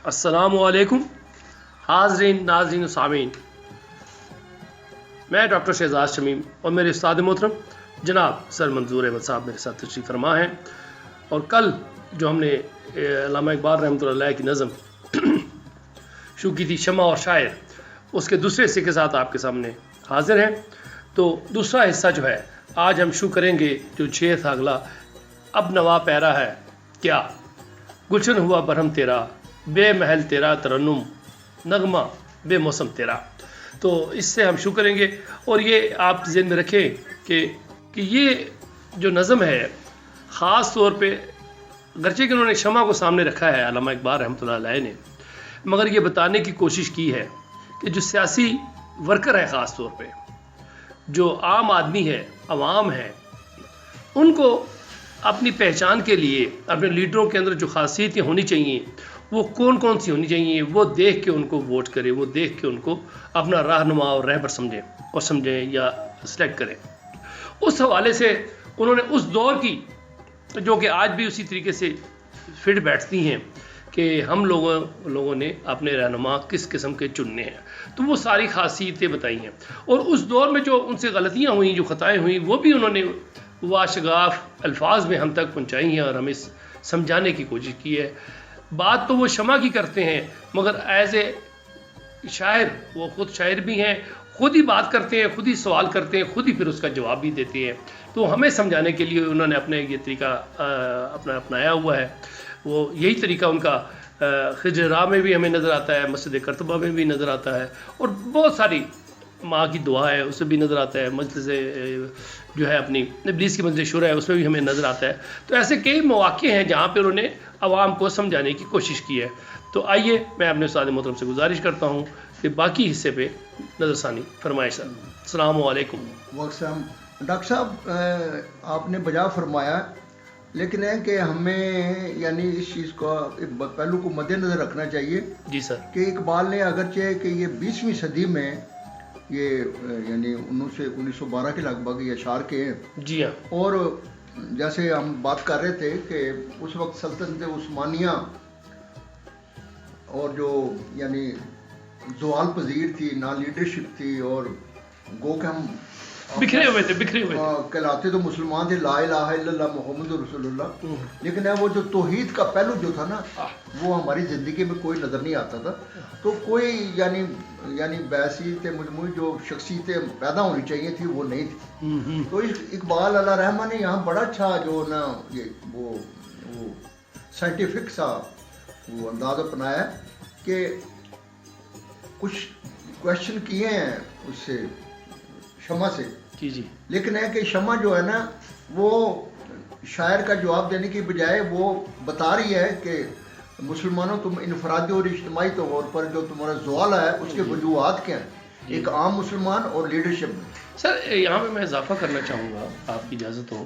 السلام علیکم حاضرین ناظرین و سامعین، میں ڈاکٹر شہزاد شمیم اور میرے استاد محترم جناب سر منظور احمد صاحب میرے ساتھ تشریف فرما ہیں، اور کل جو ہم نے علامہ اقبال رحمۃ اللہ علیہ کی نظم شروع کی تھی شمع اور شاعر، اس کے دوسرے حصے کے ساتھ آپ کے سامنے حاضر ہیں۔ تو دوسرا حصہ جو ہے آج ہم شروع کریں گے، جو شعر تھا اگلا، اب نوا پیرا ہے کیا، گلشن ہوا برہم تیرا، بے محل تیرا ترنم، نغمہ بے موسم تیرا۔ تو اس سے ہم شروع کریں گے، اور یہ آپ ذہن میں رکھیں کہ یہ جو نظم ہے خاص طور پہ، گرچہ کہ انہوں نے شمع کو سامنے رکھا ہے علامہ اقبال رحمۃ اللہ علیہ نے، مگر یہ بتانے کی کوشش کی ہے کہ جو سیاسی ورکر ہے، خاص طور پہ جو عام آدمی ہے، عوام ہے، ان کو اپنی پہچان کے لیے اپنے لیڈروں کے اندر جو خاصیتیں ہونی چاہیے وہ کون کون سی ہونی چاہیے، وہ دیکھ کے ان کو ووٹ کرے، وہ دیکھ کے ان کو اپنا رہنما اور رہبر سمجھیں یا سلیکٹ کریں۔ اس حوالے سے انہوں نے اس دور کی، جو کہ آج بھی اسی طریقے سے فٹ بیٹھتی ہیں، کہ ہم لوگوں نے اپنے رہنما کس قسم کے چننے ہیں، تو وہ ساری خاصیتیں بتائی ہیں، اور اس دور میں جو ان سے غلطیاں ہوئیں، جو خطائیں ہوئیں، وہ بھی انہوں نے واشگاف الفاظ میں ہم تک پہنچائی ہیں اور ہمیں سمجھانے کی کوشش کی ہے۔ بات تو وہ شمع کی کرتے ہیں، مگر ایز اے شاعر، وہ خود شاعر بھی ہیں، خود ہی بات کرتے ہیں، خود ہی سوال کرتے ہیں، خود ہی پھر اس کا جواب بھی دیتے ہیں۔ تو ہمیں سمجھانے کے لیے انہوں نے اپنے یہ طریقہ اپنایا ہوا ہے۔ وہ یہی طریقہ ان کا خضر راہ میں بھی ہمیں نظر آتا ہے، مسجد کرتبہ میں بھی نظر آتا ہے، اور بہت ساری ماں کی دعا ہے اس میں بھی نظر آتا ہے، مجلس جو ہے اپنی ابلیس کی مجلس شورا ہے اس میں بھی ہمیں نظر آتا ہے۔ تو ایسے کئی مواقع ہیں جہاں پہ انہوں نے عوام کو سمجھانے کی کوشش کی ہے۔ تو آئیے میں اپنے استاد محترم سے گزارش کرتا ہوں کہ باقی حصے پہ نظر ثانی فرمائے سر۔ السلام علیکم۔ ڈاکٹر صاحب، آپ نے بجا فرمایا، لیکن ہے کہ ہمیں یعنی اس چیز کا ایک پہلو کو مد نظر رکھنا چاہیے۔ جی سر۔ کہ اقبال نے اگرچہ کہ یہ 20ویں صدی میں یہ یعنی 1912 کے لگ بھگ یہ اشعار کے ہیں، جی ہاں، اور جیسے ہم بات کر رہے تھے کہ اس وقت سلطنت عثمانیہ اور جو یعنی زوال پذیر تھی، نہ لیڈرشپ تھی، اور گو کہ ہم بکھرے ہوئے تھے کہلاتے تو مسلمان تھے، لا الہ الا اللہ محمد رسول اللہ، لیکن وہ جو توحید کا پہلو جو تھا نا، وہ ہماری زندگی میں کوئی نظر نہیں آتا تھا۔ تو کوئی یعنی بیسیت مجموعی جو شخصیتیں پیدا ہونی چاہیے تھی وہ نہیں تھی۔ تو اقبال علیہ رحمہ نے یہاں بڑا اچھا جو نا وہ سائنٹیفک سا وہ انداز اپنایا کہ کچھ کویشچن کیے ہیں اس سے، شمع سے، جی، لیکن ہے کہ شمع جو ہے نا وہ شاعر کا جواب دینے کی بجائے وہ بتا رہی ہے کہ مسلمانوں تم انفرادی اور اجتماعی طور پر جو تمہارا زوال ہے اس کے وجوہات کیا ہیں، ایک عام مسلمان اور لیڈرشپ میں۔ سر یہاں پہ میں اضافہ کرنا چاہوں گا، آپ کی اجازت ہو۔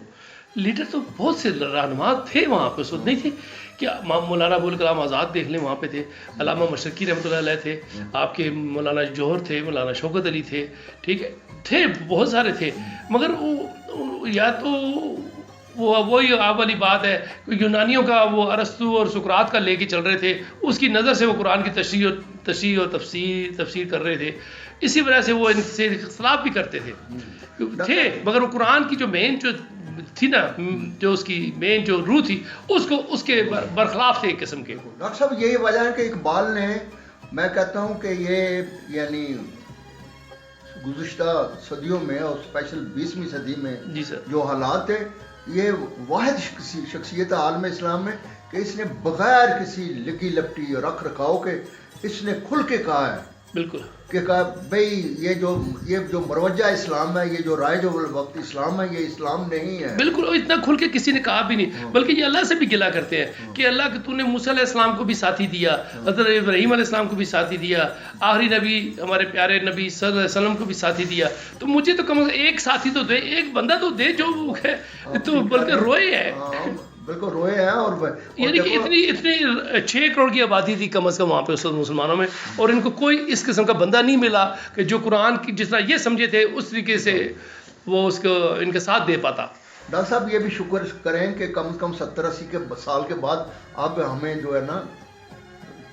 لیڈر تو بہت سے رہنما تھے وہاں پہ، اس وقت نہیں تھے کہ مولانا ابوالکلام آزاد دیکھ لیں وہاں پہ تھے، علامہ مشرقی رحمۃ اللہ علیہ تھے، آپ کے مولانا جوہر تھے، مولانا شوکت علی تھے، ٹھیک ہے، تھے بہت سارے تھے، مگر وہ یا تو وہی آپ والی بات ہے، یونانیوں کا وہ ارسطو اور سقراط کا لے کے چل رہے تھے، اس کی نظر سے وہ قرآن کی تشریح اور تفسیر کر رہے تھے، اسی وجہ سے وہ ان سے اختلاف بھی کرتے تھے، مگر وہ قرآن کی جو مین جو تھی نا، جو اس کی مین جو روح تھی، اس کے برخلاف تھے ایک قسم کے۔ ڈاکٹر صاحب یہی وجہ ہے کہ اقبال نے، میں کہتا ہوں کہ یہ یعنی گزشتہ صدیوں میں اور اسپیشل 20ویں صدی میں جی سر، جو حالات تھے، یہ واحد شخصیت عالم اسلام میں کہ اس نے بغیر کسی لگی لپٹی اور رکھ رکھاؤ کے اس نے کھل کے کہا ہے، بالکل، کہ کہا بھئی یہ جو مروجہ اسلام ہے، یہ جو رائج وقت اسلام ہے، یہ اسلام نہیں ہے۔ بالکل، اتنا کھل کے کسی نے کہا بھی نہیں، بلکہ یہ اللہ سے بھی گلا کرتے ہیں کہ اللہ کہ تو نے موسیٰ علیہ السلام کو بھی ساتھی دیا، حضرت ابراہیم علیہ السلام کو بھی ساتھی دیا، آخری نبی ہمارے پیارے نبی صلی اللہ علیہ وسلم کو بھی ساتھی دیا، تو مجھے تو کم از کم ایک ساتھی تو دے، ایک بندہ تو دے جو تو بلکہ روئے ہے، بالکل روئے ہیں۔ اور یعنی کہ اتنی 6 کروڑ کی آبادی تھی کم از کم وہاں پہ اس وقت مسلمانوں میں، اور ان کو کوئی اس قسم کا بندہ نہیں ملا کہ جو قرآن کی جس طرح یہ سمجھے تھے اس طریقے سے وہ اس کو ان کے ساتھ دے پاتا۔ ڈاکٹر صاحب یہ بھی شکر کریں کہ کم از کم 70-80 سال کے بعد اب ہمیں جو ہے نا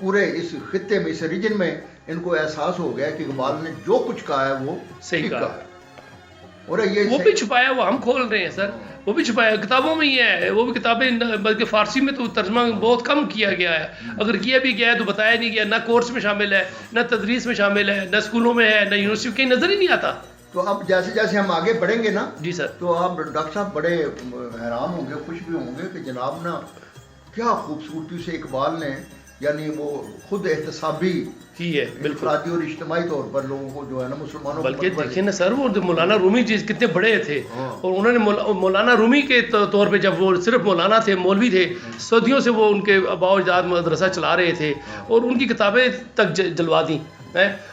پورے اس خطے میں اس ریجن میں ان کو احساس ہو گیا کہ اقبال نے جو کچھ کہا ہے وہ صحیح ٹھیک کہا ہے اور یہ وہ بھی چھپایا وہ ہم کھول رہے ہیں سر وہ بھی چھپایا کتابوں میں یہ ہے وہ بھی کتابیں بلکہ فارسی میں تو ترجمہ بہت کم کیا گیا ہے اگر کیا بھی گیا ہے تو بتایا نہیں گیا نہ کورس میں شامل ہے نہ تدریس میں شامل ہے نہ اسکولوں میں ہے نہ یونیورسٹی میں کہیں نظر ہی نہیں آتا تو اب جیسے جیسے ہم آگے بڑھیں گے نا جی سر تو آپ ڈاکٹر صاحب بڑے حیران ہوں گے خوش بھی ہوں گے کہ جناب نا کیا خوبصورتی سے اقبال نے یعنی وہ خود احتسابی ہی ہے بالکل افرادی اور اجتماعی طور پر لوگوں کو جو ہے نا مسلمانوں بلکہ دیکھیں نا سر وہ مولانا رومی جی کتنے بڑے تھے اور انہوں نے مولانا رومی کے طور پہ جب وہ صرف مولانا تھے مولوی تھے صدیوں سے وہ ان کے آباء و اجداد مدرسہ چلا رہے تھے اور ان کی کتابیں تک جلوا دیں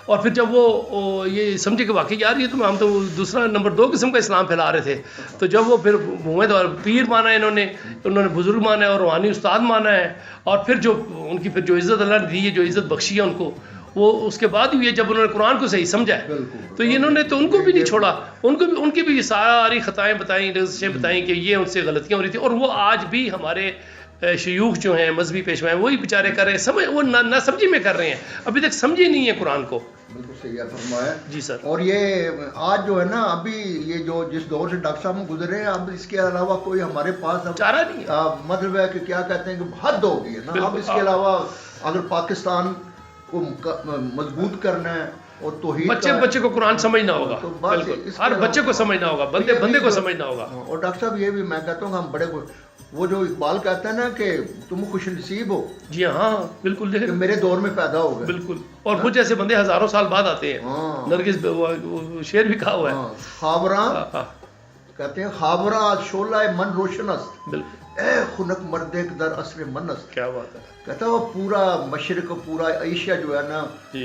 اور پھر جب وہ یہ سمجھے کہ واقعی یار یہ تو ہم تو دوسرا نمبر 2 قسم کا اسلام پھیلا رہے تھے تو جب وہ پھر محمد اور پیر مانا ہے انہوں نے بزرگ مانا ہے اور روحانی استاد مانا ہے اور پھر جو ان کی پھر جو عزت اللہ نے دی ہے جو عزت بخشی ہے ان کو وہ اس کے بعد ہوئی ہے جب انہوں نے قرآن کو صحیح سمجھا ہے تو انہوں نے تو ان کو بھی نہیں چھوڑا ان کی بھی ساری خطائیں بتائیں رزشیں بتائیں کہ یہ ان سے غلطیاں ہو رہی تھیں اور وہ آج بھی ہمارے شیوخ جو ہیں مذہبی پیشوا ہیں وہی بیچارے کر رہے ہیں سمجھ وہ نہ سمجھی میں کر رہے ہیں ابھی تک سمجھے نہیں ہے قرآن کو بالکل صحیح فرمایا جی سر اور یہ آج جو ہے نا ابھی یہ جو جس دور سے ڈاکٹر صاحب ہم گزرے ہیں اب اس کے علاوہ کوئی ہمارے پاس چارہ نہیں ہے مطلب ہے کہ کیا کہتے ہیں کہ حد ہو گئی ہے نا اب اس کے علاوہ اگر پاکستان کو مضبوط کرنا ہے اور توحید بچے کو قرآن سمجھنا ہوگا بالکل ہر بچے کو سمجھنا ہوگا بندے کو سمجھنا ہوگا اور ڈاکٹر صاحب یہ بھی میں کہتا ہوں کہ ہم بڑے وہ جو اقبال کہتا ہے نا کہ تم خوش نصیب ہو جی ہاں بالکل کہ میرے دور میں پیدا ہو گئے بالکل اور کچھ جیسے بندے ہزاروں سال بعد آتے ہیں نرگس شعر بھی کہا ہوا ہے خابراں کہتے ہیں خابراں شعلہ من روشن است اے خنک مردے در عصر من است کیا بات ہے کہتا ہے وہ پورا مشرق پورا ایشیا جو ہے نا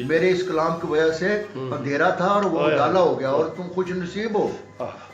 میرے اس کلام کی وجہ سے اندھیرا تھا اور وہ اجالا ہو گیا اور تم خوش نصیب ہو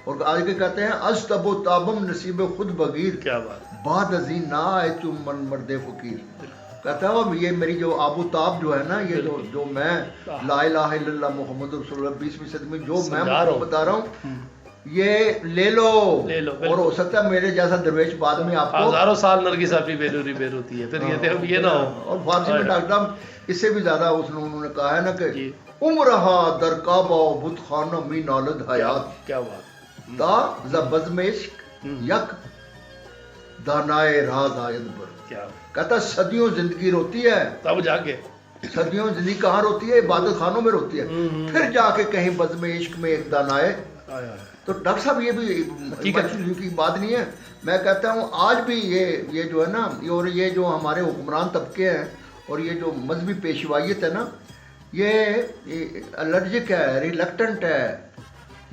اور آگے کہتے ہیں از تب و تابم نصیب خود بغیر کیا بات بعد ازیں نہ آئے تم من مرد فقیر کہتا ہے یہ میری جو آب و تاب جو ہے نا یہ جو میں لا الہ الا اللہ محمد رسول اللہ 20ویں صدی میں جو میں بتا رہا ہوں یہ لے لو اور ہو سکتا ہے میرے جیسا درویش بعد میں آپ کو ہزاروں سال نرگس اپنی بیر ہوتی ہے پھر یہ نہ ہو اور فارسی میں ڈاکٹر اس سے بھی زیادہ انہوں نے کہا ہے نا کہ عمرہا در کعبہ و بت خانہ می نالد حیات کیا بات تا ز بزم عشق یک دانائے راز آید پر کیا کہتا صدیوں زندگی روتی ہے تب جا کے صدیوں زندگی کہاں روتی ہے عبادت خانوں میں روتی ہے پھر جا کے کہیں بزم عشق میں ایک دانائے تو ڈاکٹر صاحب یہ بھی کی بات نہیں ہے میں کہتا ہوں آج بھی یہ جو ہے نا اور یہ جو ہمارے حکمران طبقے ہیں اور یہ جو مذہبی پیشوائیت ہے نا یہ الرجک ہے ریلکٹنٹ ہے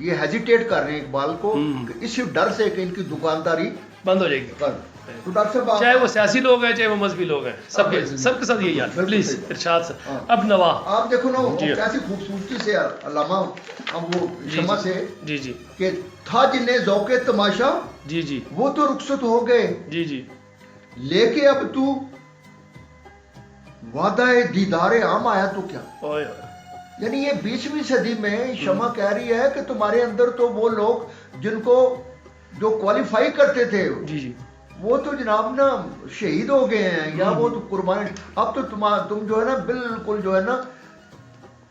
یہ ہیزیٹیٹ کر رہے ہیں اقبال کو اسی ڈر سے کہ ان کی دکانداری بند ہو جائے گی تو ڈاکٹر صاحب چاہے وہ سیاسی لوگ ہیں چاہے وہ مذہبی لوگ ہیں سب کے ساتھ یہی حال پلیز ارشاد سر اب نوا آپ دیکھو نا کیسی خوبصورتی سے علامہ اب وہ شمع سے جی جی کہ تھا جنہیں ذوق تماشا جی جی وہ تو رخصت ہو گئے جی جی لے کے اب تو وعدہ دیدار عام آیا تو کیا یعنی یہ 20ویں صدی میں شمع کہہ رہی ہے کہ تمہارے اندر تو وہ لوگ جن کو جو کوالیفائی کرتے تھے جی جی وہ تو جناب نا شہید ہو گئے ہیں یا وہ تو قربانی اب تو تم جو ہے نا بالکل جو ہے نا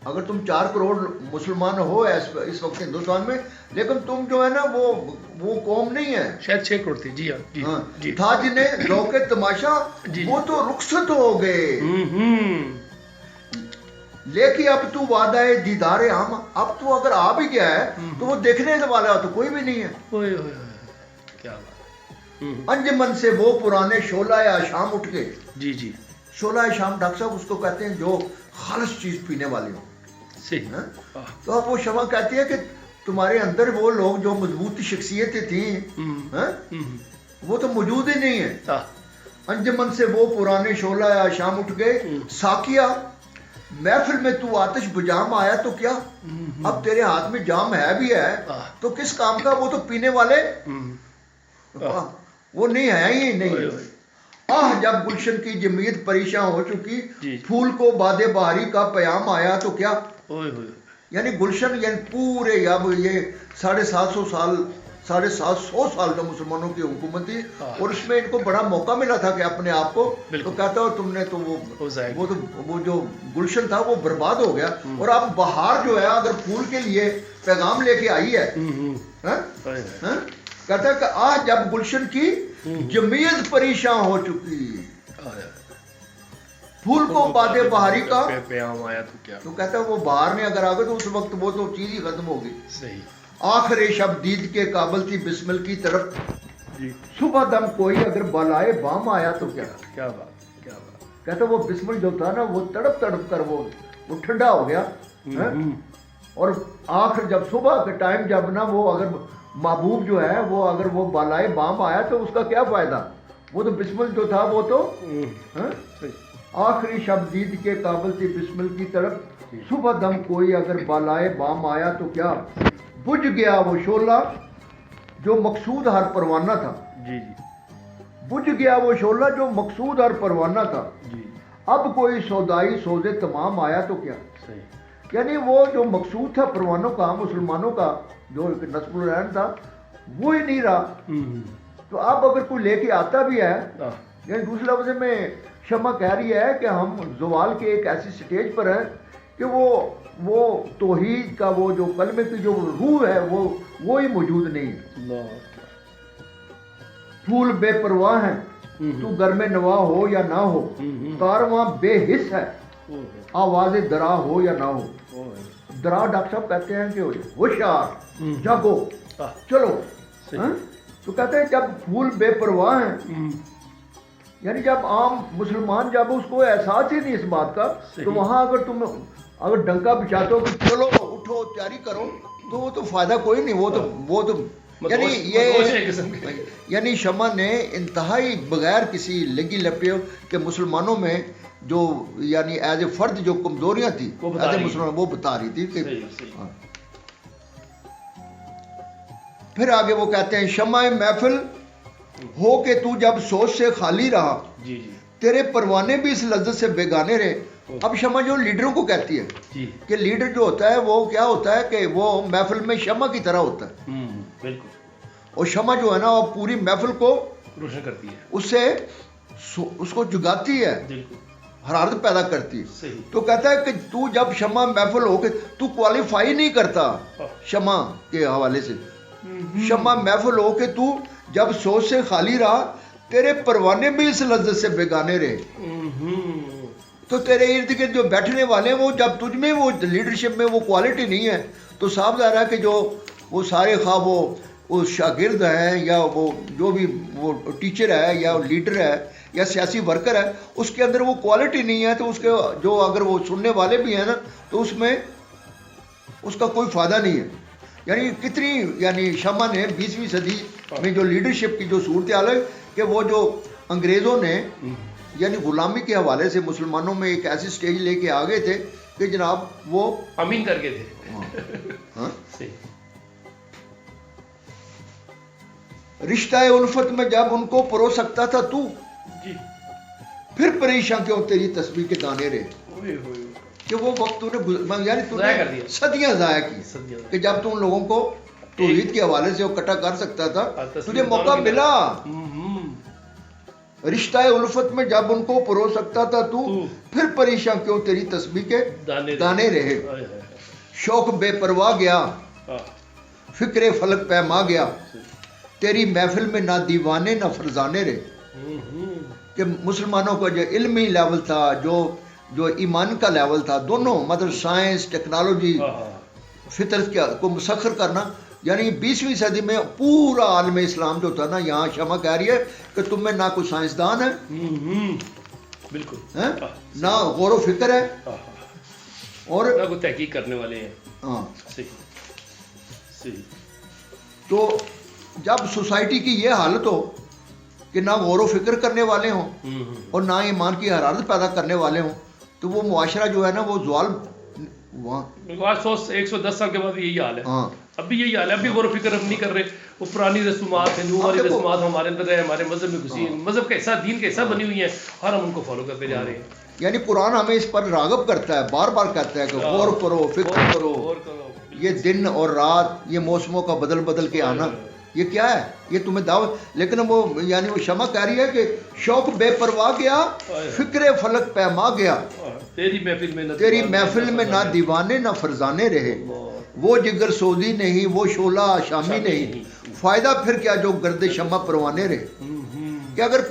اگر تم 4 کروڑ مسلمان ہو اس وقت ہندوستان میں لیکن تم جو ہے نا وہ قوم نہیں ہے شاید 6 کروڑ تھی جی ہاں جی تھا جنہیں ذوق تماشا وہ تو رخصت ہو گئے لیکن اب تو وعدہ ہے دیدار عام اب تو اگر آ بھی گیا ہے تو وہ دیکھنے والا تو کوئی بھی نہیں ہے کیا بات انجمن سے وہ پرانے شعلہ شام اٹھ گئے جی جی شعلہ شام ڈاکٹر صاحب اس کو کہتے ہیں جو خالص چیز پینے والے ہوں صحیح تو اب وہ شمع کہتی ہے کہ تمہارے اندر وہ لوگ جو مضبوط شخصیتیں تھیں وہ تو موجود ہی نہیں ہے انجمن سے وہ پرانے شعلہ شام اٹھ گئے ساکیہ محفل میں تو آتش بجام آیا تو کیا اب تیرے ہاتھ میں جام ہے بھی ہے تو کس کام کا وہ تو پینے والے وہ نہیں ہے ہی نہیں جب گلشن کی جمیت پریشان ہو چکی پھول کو باد بہاری کا پیام آیا تو کیا یعنی گلشن یعنی پورے اب یہ 750 سال 750 سال کا مسلمانوں کی حکومت تھی ہاں۔ اور اس میں ان کو بڑا موقع ملا تھا کہ اپنے آپ کو تو بالکل۔ کہتا ہو تم نے تو ہو جائے گا۔ وہ جو گلشن تھا وہ برباد ہو گیا اور اب بہار جو ہے اگر پھول کے لیے پیغام لے کے آئی ہے ہاں؟ ہاں؟ کہتا ہے کہ آج جب گلشن کی جمیت پریشان ہو چکی پھول کو بادے بہاری کا پیغام آیا تو کیا تو کہتا ہے وہ باہر میں اگر آ گئے تو اس وقت وہ تو چیز ہی ختم ہوگی. صحیح آخر شب دید کے قابل تھی بسمل کی طرف جی صبح دم کوئی اگر بالائے بام آیا تو کیا. کیا بات کیا بات. کہتا وہ بسمل جو تھا نا وہ تڑپ تڑپ کر وہ ٹھنڈا ہو گیا اور آخر جب صبح کے ٹائم جب نا وہ اگر محبوب جو ہے وہ اگر وہ بالائے بام آیا تو اس کا کیا فائدہ. وہ تو بسمل جو تھا وہ تو آخری شب دید کے قابل تھی بسمل کی طرف صبح دم کوئی اگر بالائے بام آیا تو کیا. بجھ گیا وہ شعلہ جو مقصود ہر پروانہ تھا. جی جی بجھ گیا وہ شعلہ جو مقصود ہر پروانہ تھا. جی اب کوئی سودائی سودے تمام آیا تو کیا. صحیح. یعنی وہ جو مقصود تھا پروانوں کا مسلمانوں کا جو نصب العین تھا وہ ہی نہیں رہا. تو اب اگر کوئی لے کے آتا بھی ہے یعنی دوسرے لفظ میں شمع کہہ رہی ہے کہ ہم زوال کے ایک ایسی سٹیج پر ہیں کہ وہ توحید کا وہ جو کلمے کی جو روح ہے وہ ہی موجود نہیں ہے. پھول بے پرواہ ہیں تو گھر میں نوا ہو یا نہ ہو. کارواں بے حس ہے آواز درا ہو یا نہ ہو. درا ڈاکٹر صاحب کہتے ہیں کہ ہوشیار جاگو چلو. تو کہتے ہیں جب پھول بے پرواہ ہیں یعنی جب عام مسلمان جب اس کو احساس ہی نہیں اس بات کا تو وہاں اگر تم اگر ڈنکا بچاتے ہو کہ چلو اٹھو تیاری کرو تو وہ تو فائدہ کوئی نہیں. وہ تو یعنی یہ یعنی شمع نے انتہائی بغیر کسی لگی لپے کہ مسلمانوں میں جو یعنی ایز اے فرد جو کمزوریاں تھی ایز اے مسلمان وہ بتا رہی تھی کہ پھر آگے وہ کہتے ہیں شمع محفل ہو کہ تو جب سوچ سے خالی رہا تیرے پروانے بھی اس لذت سے بیگانے رہے. اب شمع جو لیڈروں کو کہتی ہے کہ لیڈر جو ہوتا ہے وہ کیا ہوتا ہے کہ وہ محفل میں شمع کی طرح ہوتا ہے. بالکل. اور شمع جو ہے نا وہ پوری محفل کو روشن کرتی ہے اس سے اس کو جگاتی ہے حرارت پیدا کرتی ہے. تو کہتا ہے کہ تو جب شمع محفل ہو کے تو کوالیفائی نہیں کرتا شمع کے حوالے سے. شمع محفل ہو کے تو جب سوچ سے خالی رہا تیرے پروانے بھی اس لذت سے بیگانے رہے. تو تیرے ارد گرد جو بیٹھنے والے ہیں وہ جب تجھ میں وہ لیڈرشپ میں وہ کوالٹی نہیں ہے تو صاف ظاہر ہے کہ جو وہ سارے خواہ وہ شاگرد ہیں یا وہ جو بھی وہ ٹیچر ہے یا لیڈر ہے یا سیاسی ورکر ہے اس کے اندر وہ کوالٹی نہیں ہے تو اس کے جو اگر وہ سننے والے بھی ہیں نا تو اس میں اس کا کوئی فائدہ نہیں ہے. یعنی کتنی یعنی شمع نے 20ویں صدی میں جو لیڈرشپ کی جو صورتحال ہے کہ وہ جو انگریزوں نے یعنی غلامی کے حوالے سے مسلمانوں میں ایک ایسی سٹیج لے کے آگے تھے کہ جناب وہ امین کر کے تھے. رشتہ الفت میں جب ان کو پرو سکتا تھا تو پھر پریشان کیوں تیری تسبیح کے دانے رہے. کہ وہ وقت تو نے یعنی تو نے صدیاں ضائع کی کہ جب تو ان لوگوں کو توحید کے حوالے سے وہ کٹا کر سکتا تھا تجھے موقع ملا. رشتہ الفت میں جب ان کو پرو سکتا تھا تو پھر پریشان کیوں تیری تسبیح کے دانے رہے. شوق بے پرواہ گیا فکر فلک پیما گیا تیری محفل میں نہ دیوانے نہ فرزانے رہے. کہ مسلمانوں کا جو علمی لیول تھا جو ایمان کا لیول تھا دونوں مطلب سائنس ٹیکنالوجی فطرت کو مسخر کرنا یعنی 20ویں صدی میں پورا عالم اسلام جو تھا نا یہاں شمع کہہ رہی ہے کہ تم میں نہ کوئی سائنسدان ہے بالکل نہ غور و فکر ہے اور نہ کوئی تحقیق کرنے والے ہیں. ہاں صحیح. تو جب سوسائٹی کی یہ حالت ہو کہ نہ غور و فکر کرنے والے ہوں اور نہ ایمان کی حرارت پیدا کرنے والے ہوں تو وہ معاشرہ جو ہے نا وہ زوال آج 110 سال کے بعد یہی حال ہے. اب بھی یہی حال ہے. اب بھی غور و فکر نہیں کر رہے. وہ پرانی رسومات ہندوؤں والی رسومات ہمارے اندر ہے ہمارے مذہب میں گھسی مذہب کا حصہ دین کا حصہ بنی ہوئی ہیں اور ہم ان کو فالو کرتے جا رہے ہیں. یعنی قرآن ہمیں اس پر راغب کرتا ہے بار بار کہتا ہے کہ غور کرو فکر کرو یہ دن اور رات یہ موسموں کا بدل بدل کے آنا یہ کیا ہے؟ یہ تمہیں دعوت. لیکن وہ یعنی وہ شمع کہہ رہی ہے کہ شوق بے پرواہ گیا، فکر فلک پیما گیا، تیری محفل میں نہ دیوانے نہ فرزانے رہے، وہ جگر سودی نہیں، وہ شعلہ شامی نہیں، فائدہ پھر کیا جو گرد شمع پروانے رہے. کہ اگر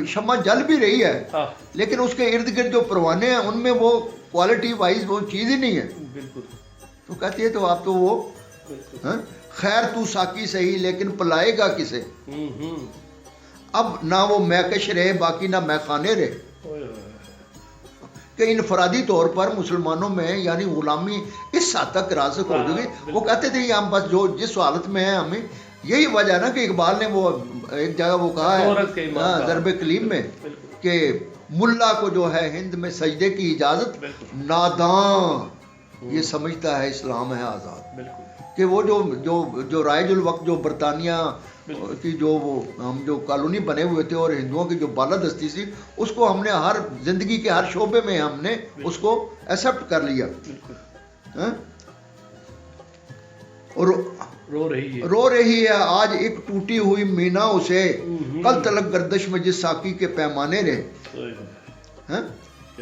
شمع جل بھی رہی ہے لیکن اس کے ارد گرد جو پروانے ہیں ان میں وہ کوالٹی وائز وہ چیز ہی نہیں ہے. بالکل. تو کہتی ہے تو آپ تو وہ خیر تو ساکی صحیح لیکن پلائے گا کسے، اب نہ وہ میکش رہے باقی نہ میخانے رہے. کہ انفرادی طور پر مسلمانوں میں یعنی غلامی اس حد تک راسخ ہو چکی. وہ کہتے تھے ہم بس جو جس حالت میں ہیں ہمیں یہی وجہ ہے نا کہ اقبال نے وہ ایک جگہ وہ کہا ہے ضرب کلیم میں کہ ملا کو جو ہے ہند میں سجدے کی اجازت، ناداں یہ سمجھتا ہے اسلام ہے آزاد. کہ وہ جو رائج الوقت جو برطانیہ کی جو وہ ہم جو کالونی بنے ہوئے تھے اور ہندوؤں کی جو بالادستی تھی اس کو ہم نے ہر زندگی کے ہر شعبے میں ہم نے اس کو ایکسیپٹ کر لیا. اور رو رہی ہے آج ایک ٹوٹی ہوئی مینا اسے، کل تلک گردش میں جس ساکی کے پیمانے رہے.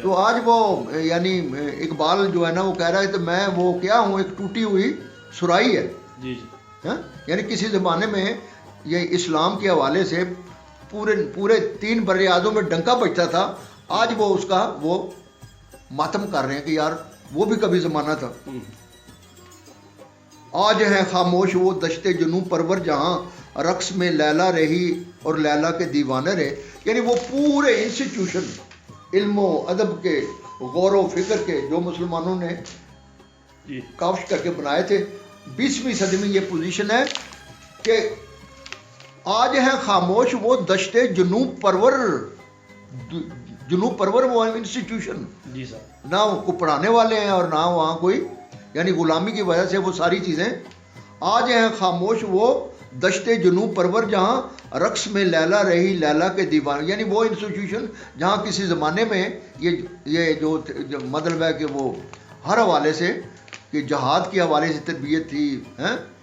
تو آج وہ یعنی اقبال جو ہے نا وہ کہہ رہا ہے تو میں وہ کیا ہوں، ایک ٹوٹی ہوئی سرائی ہے. یعنی کسی زمانے میں یہ اسلام کے حوالے سے پورے 3 بر اعظم میں ڈنکا بجتا تھا، آج وہ اس کا وہ ماتم کر رہے ہیں کہ یار وہ بھی کبھی زمانہ تھا. آج ہے خاموش وہ دشت جنوں پرور جہاں رقص میں لیلا رہی اور لیلا کے دیوانے رہے. یعنی وہ پورے انسٹیٹیوشن علم و ادب کے غور و فکر کے جو مسلمانوں نے کاوش کر کے بنائے تھے، 20ویں صدی میں یہ پوزیشن ہے کہ آج ہے خاموش وہ دشت جنوب پرور وہ انسٹیٹیوشن. نہ کو پڑھانے والے ہیں اور نہ وہاں کوئی یعنی غلامی کی وجہ سے وہ ساری چیزیں. آج ہیں خاموش وہ دشت جنوب پرور جہاں رقص میں لیلا رہی لیلا کے دیوان. یعنی وہ انسٹیٹیوشن جہاں کسی زمانے میں یہ جو مطلب ہے کہ وہ ہر حوالے سے کہ جہاد کے حوالے سے تربیت تھی،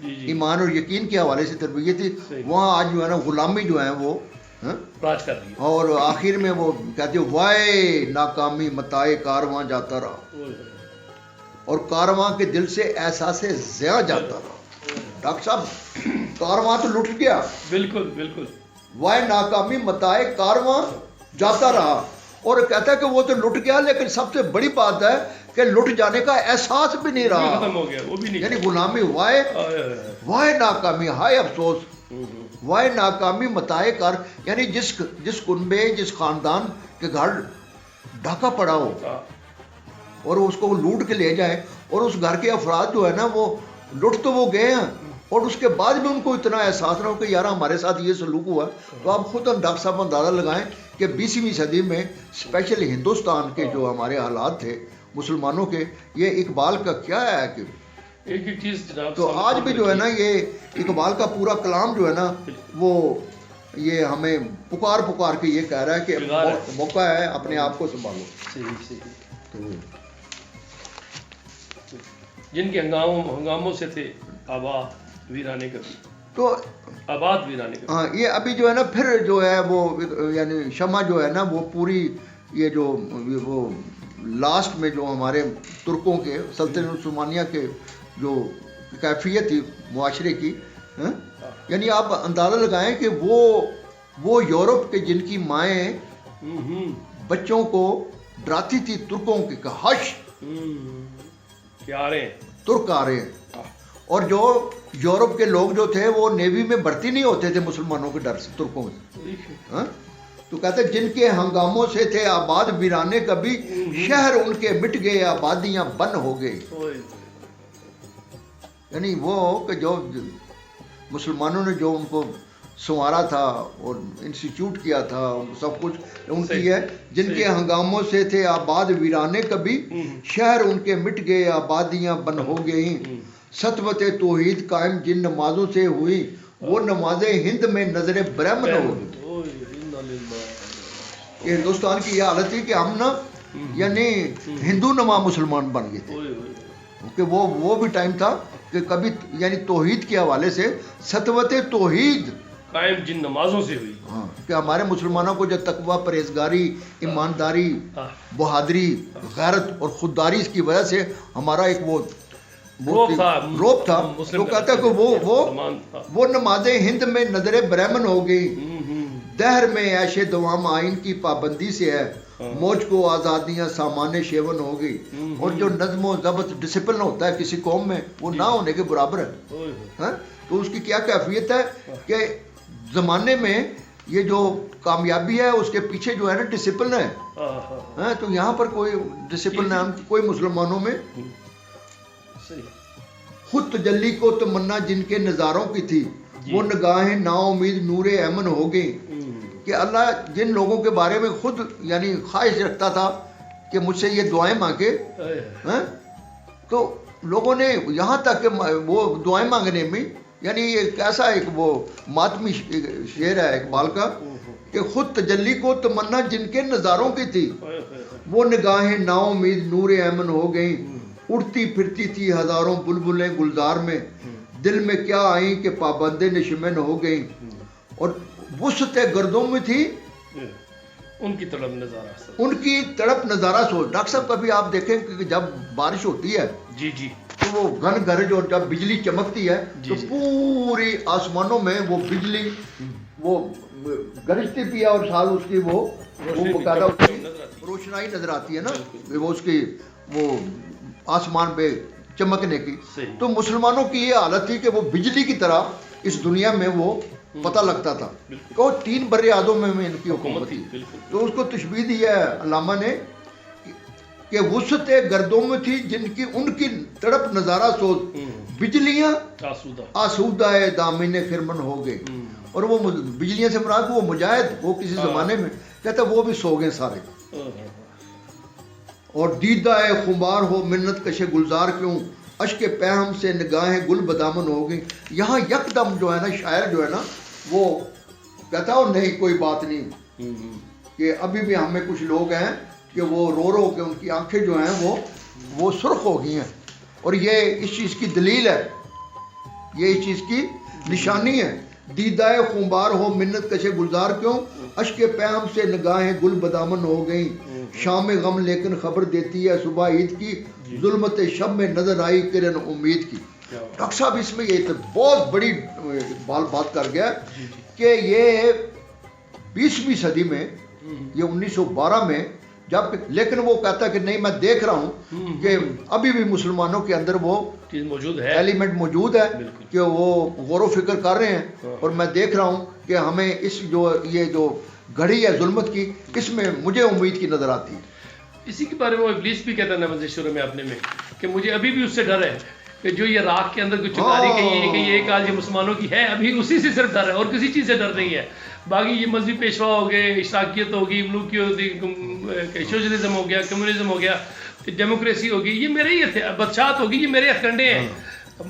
ایمان اور یقین کے حوالے سے تربیت تھی، وہاں آج جو ہے نا غلامی جو ہے وہ راج کر رہی ہے. اور آخر میں وہ کہتے ہیں وائے ناکامی متائے کارواں جاتا رہا اور کارواں کے دل سے احساس زیا جاتا رہا. ڈاکٹر صاحب کارواں تو لٹ گیا. بالکل. وائے ناکامی متائے کارواں جاتا رہا. اور کہتا ہے کہ وہ تو لٹ گیا لیکن سب سے بڑی بات ہے کہ لٹ جانے کا احساس بھی نہیں رہا. ختم ہو گیا وہ بھی نہیں. یعنی غلامی وائے ناکامی ہائے افسوس وائے ناکامی متائے کار. یعنی جس کنبے جس خاندان کے گھر ڈھاکہ پڑا ہو اور اس کو لوٹ کے لے جائے اور اس گھر کے افراد جو ہے نا وہ لٹ تو وہ گئے ہیں اور اس کے بعد بھی ان کو اتنا احساس نہ ہو کہ یار ہمارے ساتھ یہ سلوک ہوا. تو آپ خود ڈاکٹر صاحب اندازہ لگائیں کہ 20ویں صدی میں اسپیشل ہندوستان کے جو ہمارے حالات تھے مسلمانوں کے، یہ اقبال کا کیا ہے کہ ایک چیز جناب. تو آج بھی جو ہے نا یہ اقبال کا پورا کلام جو ہے نا وہ یہ ہمیں پکار کے یہ کہہ رہا ہے کہ موقع ہے اپنے آپ کو سنبھالو. صحیح. جن کے ہنگاموں سے تھے آباد ویرانے کبھی، تو آباد ویرانے کبھی. ہاں یہ ابھی جو ہے نا پھر جو ہے وہ یعنی شمع جو ہے نا وہ پوری یہ جو وہ لاسٹ میں جو ہمارے ترکوں کے سلطنت عثمانیہ کے جو کیفیت تھی معاشرے کی، یعنی آپ اندازہ لگائیں کہ وہ یورپ کے جن کی مائیں بچوں کو ڈراتی تھی ترکوں کے کہ ہش ترک آ رہے ہیں، اور جو یورپ کے لوگ جو تھے وہ نیوی میں بھرتی نہیں ہوتے تھے مسلمانوں کے ڈر سے ترکوں سے. تو کہتے جن کے ہنگاموں سے تھے آباد ویرانے کبھی، شہر ان کے مٹ گئے آبادیاں بن ہو گئی. یعنی وہ کہ جو مسلمانوں نے جو ان کو سنوارا تھا اور انسٹیٹیوٹ کیا تھا سب کچھ ان کی ہے. جن کے ہنگاموں سے تھے آباد ویرانے کبھی، شہر ان کے مٹ گئے آبادیاں بن ہو گئیں. سطوت توحید قائم جن نمازوں سے ہوئی، وہ نمازیں ہند میں نظر برہمن ہو گئی. یہ ہندوستان کی یہ حالت تھی کہ ہم نا یعنی ہندو نما مسلمان بن گئے تھے. کہ وہ بھی ٹائم تھا کہ کبھی یعنی توحید کے حوالے سے سطوت توحید قائم جن نمازوں سے ہوئی. ہاں کہ ہمارے مسلمانوں کو جو تقوی، پرہیزگاری، ایمانداری، بہادری، غیرت اور خودداری اس کی وجہ سے ہمارا ایک وہ روپ تھا. تو کہتا ہے کہ وہ نماز ہند میں نظر برہمن ہو گئی، دہر میں عیش دوام آئین کی پابندی سے ہے، موج کو آزادیاں سامان شیون ہو گئی. اور جو نظم و ضبط ڈسپلن ہوتا ہے کسی قوم میں وہ نہ ہونے کے برابر ہے. تو اس کی کیا کیفیت ہے کہ زمانے میں یہ جو کامیابی ہے اس کے پیچھے جو ہے نا ڈسپلن ہے. تو یہاں پر کوئی ڈسپلن ہے کوئی مسلمانوں میں. خود تجلی کو تمنا جن کے نظاروں کی تھی، وہ نگاہیں نا امید نور ایمن ہو گئی. کہ اللہ جن لوگوں کے بارے میں خود یعنی خواہش رکھتا تھا کہ مجھ سے یہ دعائیں مانگے، تو لوگوں نے یہاں تک کہ وہ دعائیں مانگنے میں یعنی یہ کیسا ایک وہ ماتمی شعر ہے اقبال کا کہ خود تجلی کو تمنا جن کے نظاروں کی تھی، وہ نگاہیں نا امید نور ایمن ہو گئیں. اڑتی پھرتی تھی ہزاروں بلبلیں گلزار میں، دل میں کیا آئیں کہ پابندیں نشمن ہو گئیں. اور وسط گردوں میں تھی ان کی تڑپ نظارہ، ان کی تڑپ نظارہ سوچ. ڈاکٹر صاحب کبھی آپ دیکھیں کہ جب بارش ہوتی ہے جی جی تو وہ گھن گرج اور جب بجلی چمکتی ہے تو پوری آسمانوں میں وہ بجلی وہ گرجتی بھی ہے اور ساتھ اس کی وہ باقاعدہ روشنائی نظر آتی ہے نا، وہ اس کی وہ آسمان پہ چمکنے کی. تو مسلمانوں کی یہ حالت تھی کہ وہ بجلی کی طرح اس دنیا میں وہ پتہ لگتا تھا کہ وہ 3 بر اعظم میں ان کی حکومت تھی. تو اس کو تشبیہ دی ہے علامہ نے کہ وسط گردوں میں تھی جن کی ان کی تڑپ نظارہ سوز، بجلیاں آسودہ دامن خرمن ہو گئے. اور وہ بجلیاں سے مراد وہ مجاہد وہ کسی زمانے میں کہتا وہ بھی سو گئے سارے. اور دیدہ خمار ہو منت کشے گلزار کیوں، اشک پہم سے نگاہیں گل بدامن ہو گئی. یہاں یکدم جو ہے نا شاعر جو ہے نا وہ کہتا ہے نہیں کوئی بات نہیں کہ ابھی بھی ہم میں کچھ لوگ ہیں کہ وہ رو رو کے ان کی آنکھیں جو ہیں وہ سرخ ہو گئی ہیں. اور یہ اس چیز کی دلیل ہے، یہ اس چیز کی نشانی ہے. دیدہ خمار ہو منت کشے گلزار کیوں، اشک پہم سے نگاہیں گل بدامن ہو گئیں. شام غم لیکن خبر دیتی ہے صبح عید کی، ظلمت شب میں نظر آئی کرن امید کی. ڈاکٹر صاحب اس میں یہ بہت بڑی بات کر گیا کہ یہ 20ویں صدی میں یہ 1912 میں جب لیکن وہ کہتا ہے کہ نہیں میں دیکھ رہا ہوں کہ ابھی بھی مسلمانوں کے اندر وہ موجود ہے، ایلیمنٹ موجود ہے کہ وہ غور و فکر کر رہے ہیں. اور میں دیکھ رہا ہوں کہ ہمیں اس یہ جو گھڑی ہے ظلمت کی اس میں مجھے امید کی نظر آتی ہے. اسی کے بارے میں وہ ابلیس بھی کہتا ہے نماز شروع میں اپنے میں کہ مجھے ابھی بھی اس سے ڈر ہے کہ جو یہ راکھ کے اندر کچھ چنگاری کہ یہ ایک آج یہ مسلمانوں کی ہے، ابھی اسی سے صرف ڈر ہے اور کسی چیز سے ڈر نہیں ہے. باقی یہ مذہبی پیشوا ہو گئے، اشراقیت ہوگی، ملوکیت، سوشلزم ہو گیا، کمیونزم ہو گیا، ڈیموکریسی ہوگی، یہ میرے ہی بدشاہت ہوگی، یہ میرے ہتھکنڈے ہیں.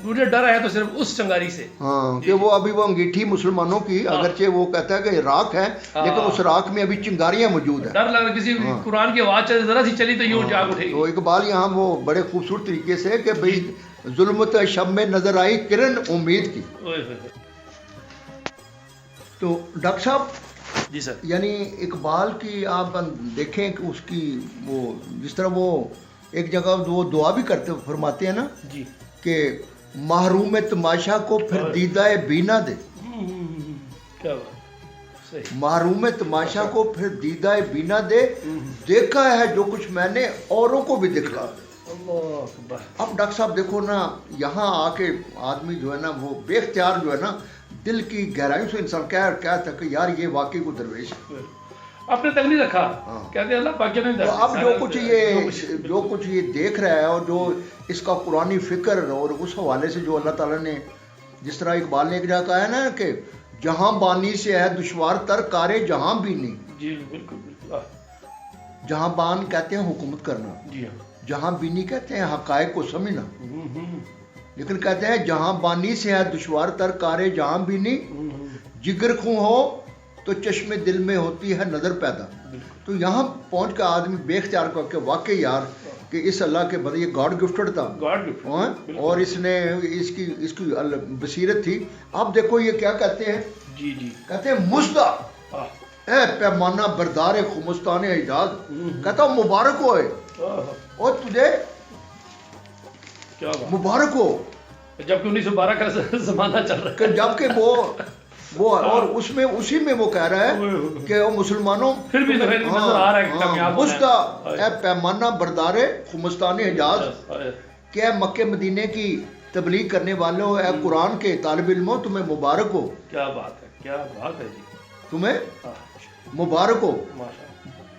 مجھے ڈر ہے تو صرف اس چنگاری سے. ہاں کہ وہ ابھی وہ انگیٹھی مسلمانوں کی اگرچہ وہ کہتا ہے کہ راکھ ہے لیکن اس راکھ میں ابھی چنگاریاں موجود ہیں. ڈر لگ رہا کسی قرآن کی آواز ذرا سی چلی تو یوں جاگ اٹھے گی. تو اقبال یہاں وہ بڑے خوبصورت طریقے سے کہ بھئی ظلمت شب میں نظر آئی کرن امید کی. تو ڈاکٹر صاحب جی سر یعنی اقبال کی آپ دیکھیں کہ اس کی وہ جس طرح وہ ایک جگہ وہ دعا بھی کرتے فرماتے ہیں نا جی کہ محروم تماشا کو پھر دیدہ بینا دے. کیا بات صحیح. محروم تماشا کو پھر دیدہ بینا دے، دیکھا ہے جو کچھ میں نے اوروں کو بھی دکھا. اب ڈاکٹر صاحب دیکھو نا یہاں آ کے آدمی جو ہے نا وہ بے اختیار جو ہے نا دل کی گہرائیوں سے انسان کہتا ہے کہ یار یہ واقعی کو درویش ہے. آپ نے تک نہیں رکھا کہتے ہیں اللہ باقی نہیں تو اب جو کچھ یہ دیکھ رہا ہے اور جو اس کا قرآنی فکر اور اس حوالے سے جو اللہ تعالیٰ نے جس طرح اقبال نے ایک جگہ کہا ہے نا کہ جہاں بانی سے ہے دشوار تر کارے جہاں بھی نہیں. جی بالکل بالکل. جہاں بان کہتے ہیں حکومت کرنا، جہاں بینی کہتے ہیں حقائق کو سمجھنا. لیکن کہتے ہیں جہاں بانی سے ہے دشوار تر کارے جہاں بھی نہیں، جگر خوں ہو تو چشم دل میں ہوتی ہے نظر پیدا. تو یہاں پہنچ کر آدمی بے اختیار کر کے واقعی یار کہ اس اللہ کے بدلے یہ گاڈ گفٹڈ تھا گاڈ ہاں، اور اس نے اس کی بصیرت تھی. اب دیکھو یہ کیا کہتے ہیں، جی جی کہتے ہیں مزدہ آہ، اے پیمانہ بردار خمستان حجاز، کہتا ہوں مبارک ہوئے آہ، اور تجھے کیا بات، مبارک ہو. جبکہ 1912 کا زمانہ چل رہا کہ جبکہ وہ اور اس میں اسی میں وہ کہہ رہا ہے کہ وہ مسلمانوں پھر بھی ظاہر نظر آ رہا ہے کہ کامیاب ہونا ہے. مزدہ اے پیمانہ بردار خمستان حجاز، کہ اے مکہ مدینے کی تبلیغ کرنے والوں، اے قرآن کے طالب علموں، تمہیں مبارک ہو، کیا بات ہے، کیا بات ہے جی، تمہیں آہ، مبارک ہو. ماشاء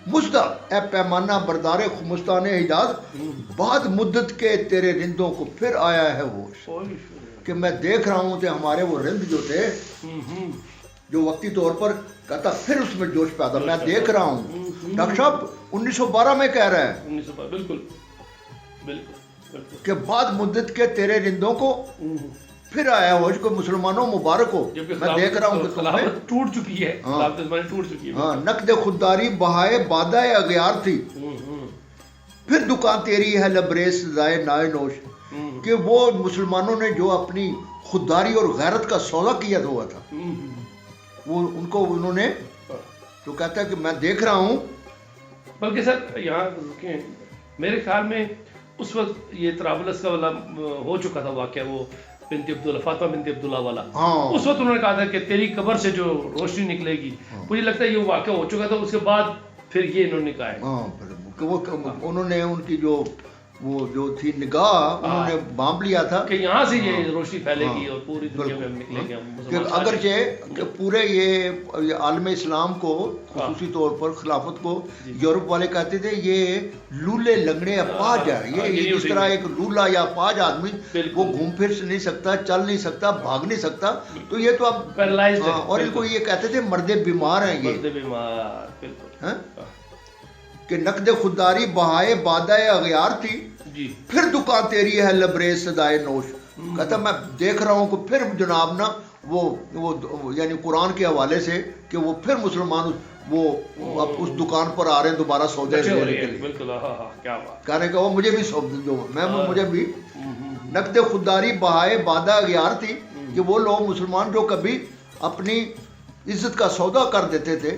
مزدہ اے پیمانہ بردار خمستان حجاز، بعد مدت کے تیرے رندوں کو پھر آیا ہے ہوش. اللہ. کہ میں دیکھ رہا ہوں کہ ہمارے وہ رند جو تھے جو وقتی طور پر کہتا پھر اس میں جوش پیدا، میں دیکھ رہا ہوں. ڈاکٹر صاحب 1912 میں کہہ رہا ہے 1912 بالکل بالکل بالکل. کہ بعد مدت کے تیرے رندوں کو پھر آیا ہوش، کہ مسلمانوں مبارک ہو، جبکہ میں دیکھ رہا ہوں کہ تمہیں خلافت ٹوٹ چکی ہے، ہاں. خلافت عثمانی ٹوٹ چکی ہے. ہاں نقد خودداری بہائے بادہ اغیار تھی، پھر دکان تیری ہے لبریز سزائے نائے نوش. کہ وہ مسلمانوں نے جو اپنی خودداری اور غیرت کا سودا کیا ہوا تھا، وہ ان کو انہوں نے تو کہتا ہے کہ میں دیکھ رہا ہوں. بلکہ سر یہاں رکیں، میرے خیال میں اس وقت یہ طرابلس کا والا ہو چکا تھا واقعہ، وہ بنت عبداللہ، فاطمہ بنت عبداللہ والا. ہاں اس وقت انہوں نے کہا تھا کہ تیری قبر سے جو روشنی نکلے گی. مجھے لگتا ہے یہ واقعہ ہو چکا تھا، اس کے بعد پھر یہ انہوں نے کہا ہے ہاں کہ وہ انہوں نے ان کی جو وہ جو تھی نگاہ انہوں نے بانپ لیا تھا کہ یہاں سے یہ روشنی پھیلے گی اور پوری دنیا میں ہم نکلیں گے، ہم کہ مسلمان. اگرچہ کہ پورے یہ عالم اسلام کو خصوصی طور پر خلافت کو یورپ والے کہتے تھے یہ لولے لنگڑے اپاہج ہے، یہ اس طرح ایک لولا یا اپاہج آدمی وہ گھوم پھر نہیں سکتا، چل نہیں سکتا، بھاگ نہیں سکتا، تو یہ تو اب پیرالائزڈ ہے. اور ان کو یہ کہتے تھے مرد بیمار ہیں یہ. مرد بیمار، بالکل. ہاں؟ کہ نقد خودداری بہائے بادہ اغیار تھی، جی پھر دکان تیری ہے لبریز صدائے نوش. کہتا میں دیکھ رہا ہوں کہ پھر جناب نا وہ یعنی قرآن کے حوالے سے کہ وہ پھر مسلمان وہ اب اس دکان پر آ رہے ہیں دوبارہ سودے لینے کے لیے. بالکل. ہاں ہاں کیا بات. کہنے کا وہ مجھے بھی جو مجھے بھی نقد خودداری بہائے بادہ اغیار تھی، کہ وہ لوگ مسلمان جو کبھی اپنی عزت کا سودا کر دیتے تھے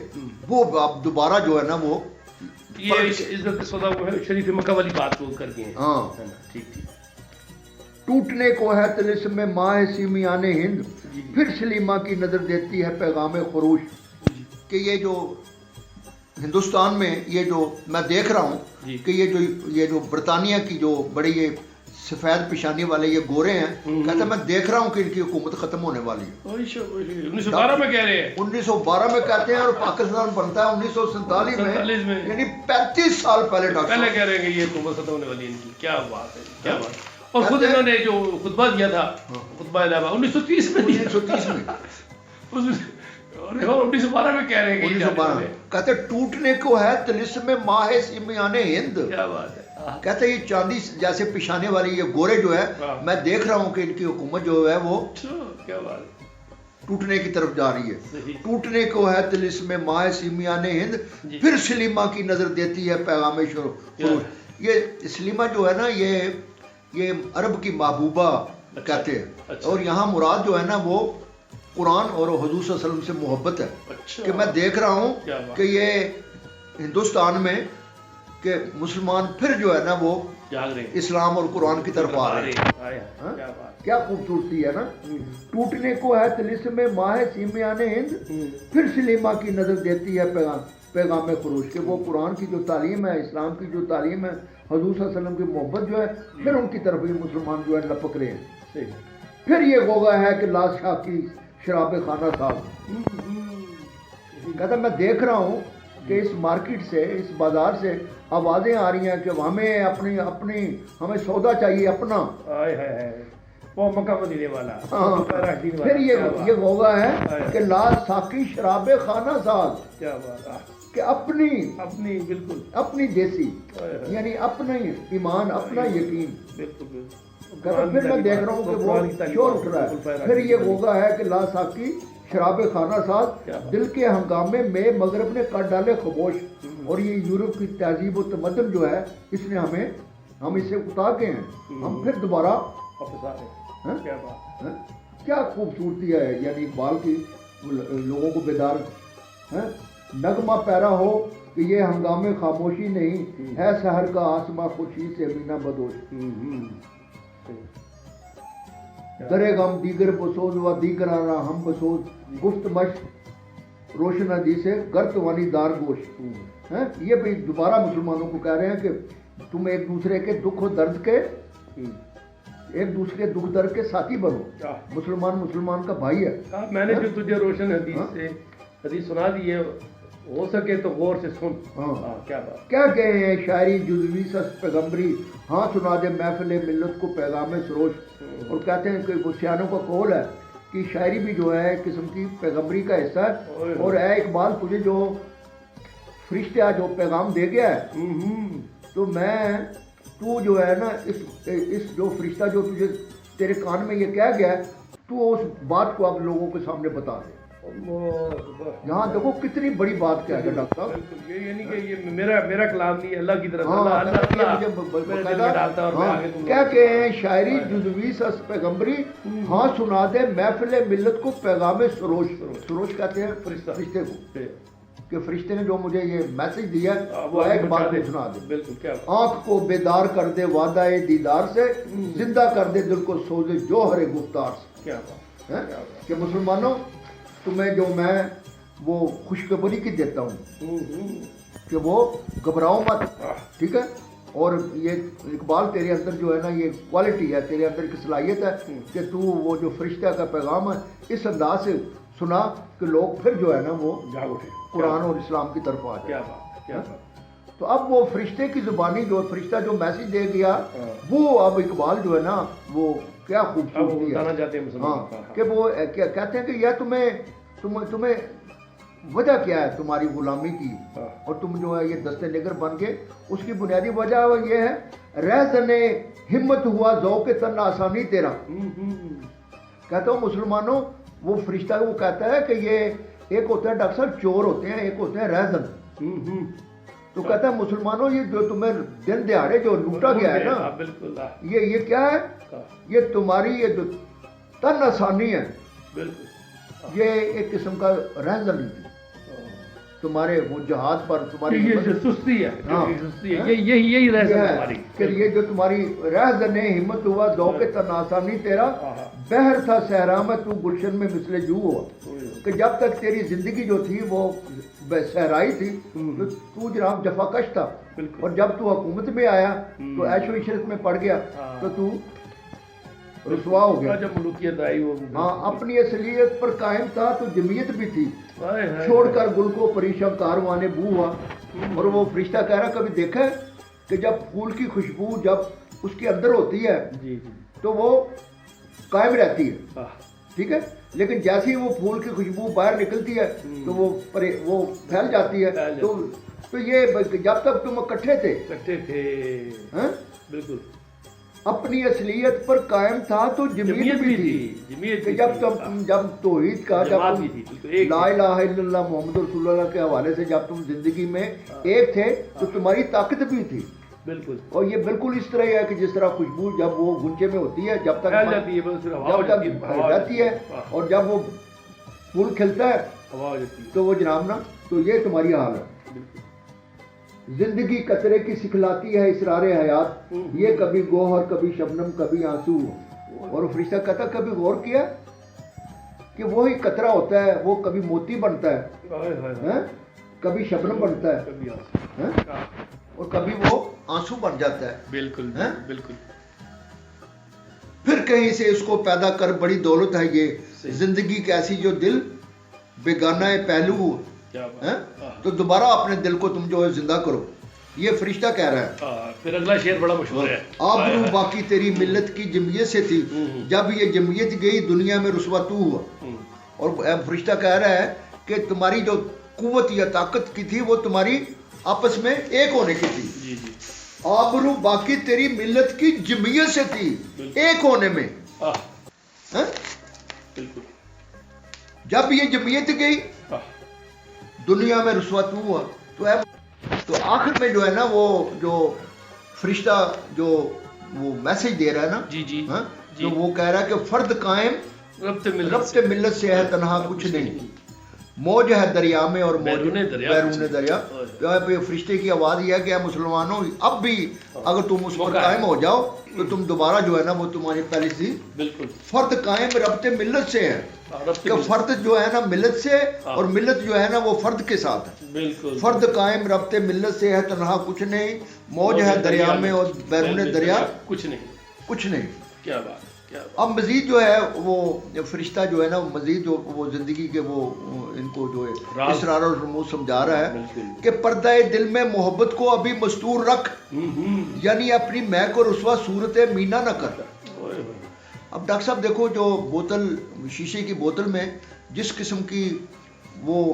وہ اب دوبارہ جو ہے نا وہ یہ عزت کا سودا وہ ہے شریف مکہ والی بات وہ کر دی ہیں. ہاں ٹھیک ٹھیک. ٹوٹنے کو ہے طلسم میں ماہ سیمیان ہند، پھر سلیمہ کی نظر دیتی ہے پیغام خروش. کہ یہ جو ہندوستان میں یہ جو میں دیکھ رہا ہوں کہ یہ جو برطانیہ کی جو بڑی یہ سفید پیشانی والے یہ گورے ہیں، کہتا ہے میں دیکھ رہا ہوں کہ ان کی حکومت ختم ہونے والی ہے. 1912 میں کہہ رہے ہیں، 1912 میں کہتے ہیں اور پاکستان بنتا ہے 1947 میں، یعنی 35 سال پہلے. ڈاکٹر پہلے کہہ رہے ہیں کہ یہ حکومت ختم ہونے والی ہے ان کی. کیا بات ہے، کیا بات ہے. اور خود انہوں نے جو خطبہ دیا تھا، خطبہ الہبہ 1930 میں دیا. 1930 میں اور 1912 میں کہہ رہے ہیں کہ 1912 میں کہتے ٹوٹنے کو ہے طلسم ماہ سیمیان ہند. کیا بات ہے. کہتے ہیں یہ چاندی جیسے پیشانے والی یہ گورے جو ہے، میں دیکھ رہا ہوں کہ ان کی حکومت جو ہے وہ کیا بات ہے ٹوٹنے کی طرف جا رہی ہے. ٹوٹنے کو ہے طلسم ماہ سیمیان ہند، پھر سلیمہ کی نظر دیتی ہے پیغام خروش. یہ سلیمہ جو ہے نا یہ عرب کی محبوبہ کہتے ہیں، اور یہاں مراد جو ہے نا وہ قرآن اور حضور صلی اللہ علیہ وسلم سے محبت ہے. کہ میں دیکھ رہا ہوں کہ یہ ہندوستان میں کہ مسلمان پھر جو ہے نا وہ اسلام اور قرآن کی طرف آ رہے ہیں. کیا خوبصورتی ہے نا. ٹوٹنے کو ہے طلسم ماہ سیمیان ہند، پھر سلیمہ کی نظر دیتی ہے پیغام خروش. کہ وہ قرآن کی جو تعلیم ہے، اسلام کی جو تعلیم ہے، حضور صلی اللہ علیہ وسلم کی محبت جو ہے، پھر ان کی طرف یہ مسلمان جو ہے لپک رہے ہیں. پھر یہ غوغا ہے کہ لاش شاہ کی شراب خانہ صاحب. کہتا میں دیکھ رہا ہوں کہ اس مارکیٹ سے، اس بازار سے آوازیں آ رہی ہیں کہ ہمیں اپنی ہمیں سودا چاہیے اپنا. وہ مکہ مدینے والا. پھر یہ غوغا ہے کہ لا ساقی شراب خانہ ساز. کیا بات. کہ اپنی بالکل اپنی دیسی، یعنی اپنا ایمان، اپنا یقین. بالکل. پھر میں دیکھ رہا ہوں کہ وہ شور اٹھ رہا ہے. پھر یہ غوغا ہے کہ لا ساقی شراب خانہ ساز، دل کے ہنگامے میں مغرب نے کر ڈالے خاموش. اور یہ یورپ کی تہذیب و تمدن جو ہے اس نے ہمیں ہم اس سے اکتا کے ہیں, ہم پھر دوبارہ واپس آ ہیں؟ گئے. کیا بات. ہیں؟ کیا خوبصورتی ہے یعنی اقبال کی, لوگوں کو بیدار ہیں. نغمہ پیرا ہو کہ یہ ہنگام خاموشی نہیں ہے, سحر کا آسماں خوشی سے مینا بدوش. درے غم دیگر بسوز و دیگرانا ہم بسوز, گفت مش روشن جی سے گرت وانی دار گوش. ہیں یہ بھی دوبارہ مسلمانوں کو کہہ رہے ہیں کہ تم ایک دوسرے کے دکھ و درد کے, ایک دوسرے کے دکھ درد کے ساتھی بنو. مسلمان کا بھائی ہے. میں نے جو تجھے روشن حدیث سے حدیث سنا دی ہے, ہو سکے تو غور سے سن. کیا بات. کیا کہے ہیں شاعری جزوی سس پیغمبری, ہاں سنا دے محفل ملت کو پیغام سروش. اور کہتے ہیں کہ وہ سیانوں کا قول ہے کہ شاعری بھی جو ہے ایک قسم کی پیغمبری کا حصہ ہے. اور اے اقبال تجھے جو فرشتہ جو پیغام دے گیا ہے, تو تو جو ہے نا اس جو فرشتہ جو تجھے تیرے کان میں یہ کہہ گیا ہے, تو اس بات کو اب لوگوں کے سامنے بتا دے. یہاں دیکھو کتنی بڑی بات کیا ہے ڈاکٹر صاحب. یہ نہیں کہ یہ میرا کلام نہیں ہے, اللہ کی طرف. کیا کہے ہیں شاعری جزوی سس پیغمبری, ہاں سنا دے محفل ملت کو پیغام سروش. سروش کہتے ہیں فرشتے کو, کہ فرشتے نے جو مجھے یہ میسج دیا وہ ایک بات میں سنا دے. آنکھ کو بیدار کر دے وعدہ دیدار سے, زندہ کر دے دل کو سوزے جوہر گفتار سے. کہ مسلمانوں تمہیں جو میں وہ خوشخبری کی دیتا ہوں کہ وہ گھبراؤ مت, ٹھیک ہے. اور یہ اقبال تیرے اندر جو ہے نا یہ کوالٹی ہے, تیرے اندر کی صلاحیت ہے کہ تو وہ جو فرشتہ کا پیغام ہے اس انداز سے سنا کہ لوگ پھر جو ہے نا وہ قرآن اور اسلام کی طرف آ جائے. تو اب وہ فرشتے کی زبانی جو فرشتہ جو میسج دے گیا وہ اب اقبال جو ہے نا وہ کیا خوبصورتی ہے. ہاں کہ وہ کہتے ہیں کہ یہ تمہیں وجہ کیا ہے تمہاری غلامی کی, اور تم جو ہے یہ دستے نگر بن گئے. اس کی بنیادی وجہ یہ ہے رہزن ہمت ہوا ذوق تن آسانی تیرا. کہتا ہوں مسلمانوں وہ فرشتہ وہ کہتا ہے کہ یہ ایک ہوتا ہے ڈاکٹر صاحب چور ہوتے ہیں, ایک ہوتے ہیں رہزن. تو کہتا ہے مسلمانوں یہ جو تمہیں دن دہاڑے جو لوٹا گیا ہے نا, یہ کیا ہے, یہ تمہاری یہ جو تن آسانی ہے, یہ ایک قسم کا رہزن تھی تمہارے وہ جہاد پر, تمہاری سستی ہے. یہی رہزن کہ یہ جو تمہاری رہزن ہمت ہوا ذوق تن آسانی تیرا, بہر تھا صحرا میں تو گلشن میں مثل جو ہوا. کہ جب تک تیری زندگی جو تھی وہ صحرائی تھی تو جناب جفا کش تھا, اور جب تو حکومت میں آیا تو عیش و عشرت میں پڑ گیا تو رسوا ہو گیا. جب ملوکیت آئی وہ اپنی اصلیت پر قائم تھا تو جمعیت بھی تھی, چھوڑ کر گل کو پریشان کاروانے بو ہوا. اور وہ فرشتہ کہہ رہا کبھی دیکھا کہ جب پھول کی خوشبو جب اس کے اندر ہوتی ہے تو وہ قائم رہتی ہے, ٹھیک ہے, لیکن جیسے ہی وہ پھول کی خوشبو باہر نکلتی ہے تو وہ پھیل جاتی ہے. تو یہ جب تک تم اکٹھے تھے بالکل اپنی اصلیت پر قائم تھا تو جمعیت بھی تھی. جب توحید کا جب لا الہ الا اللہ محمد رسول اللہ کے حوالے سے جب تم زندگی میں ایک تھے تو تمہاری طاقت بھی تھی. بالکل. اور یہ بالکل اس طرح ہے کہ جس طرح خوشبو جب وہ گنچے میں ہوتی ہے جب تک رہتی ہے, اور جب وہ پھول کھلتا ہے تو وہ جناب نا تو یہ تمہاری حال ہے. زندگی قطرے کی سکھلاتی ہے اسرار حیات, یہ کبھی گوہر کبھی شبنم کبھی آنسو. اور فرشتہ کہتا کبھی غور کیا کہ وہی قطرہ ہوتا ہے وہ کبھی موتی بنتا ہے, کبھی شبنم بنتا ہے, اور کبھی وہ آنسو بن جاتا ہے. بالکل بالکل. پھر کہیں سے اس کو پیدا کر بڑی دولت ہے یہ زندگی کی ایسی جو دل بیگانہ پہلو, تو دوبارہ اپنے دل کو تم جو ہے زندہ کرو. یہ فرشتہ کہہ رہا ہے. پھر اگلا شعر بڑا مشہور ہے. آبرو باقی تیری ملت کی جمعیت سے تھی, جب یہ جمعیت گئی دنیا میں رسوا تو ہوا. اور فرشتہ کہہ رہا ہے کہ تمہاری جو قوت یا طاقت کی تھی وہ تمہاری آپس میں ایک ہونے کی تھی. آبرو باقی تیری ملت کی جمعیت سے تھی, ایک ہونے میں. جب یہ جمعیت گئی دنیا میں رسوا تو ہوا. تو آخر میں جو ہے نا وہ جو فرشتہ جو وہ میسج دے رہا ہے نا، جی جی ہاں، جی، تو وہ کہہ رہا ہے کہ فرد قائم ربط ربط ملت سے ہے تنہا کچھ نہیں، موج ہے دریا میں اور موج بیرون دریا، بیرون دریا۔ یہاں پہ فرشتے کی آواز یہ ہے کہ اے مسلمانوں، اب بھی اگر تم اس پر قائم ہو جاؤ تو تم دوبارہ جو ہے نا وہ تمہاری پہلی سی بالکل فرد قائم ربط ملت سے ہے، ربط کہ فرد جو ہے نا ملت سے، اور ملت جو ہے نا وہ فرد کے ساتھ ہے۔ بالکل فرد قائم ربط ملت سے ہے تنہا کچھ نہیں، موج ہے دریا میں اور بیرون دریا کچھ نہیں، کچھ نہیں۔ کیا بات کیا بات، اب مزید جو ہے وہ فرشتہ جو ہے نا مزید جو وہ زندگی کے وہ ان کو جو ہے راز، اسرار اور رموز سمجھا رہا ہے بالکل۔ کہ پردہ دل میں محبت کو ابھی مستور رکھ، یعنی اپنی مہک اور رسوا صورت مینا نہ کر۔ اب ڈاکٹر صاحب دیکھو، جو بوتل شیشے کی بوتل میں جس قسم کی وہ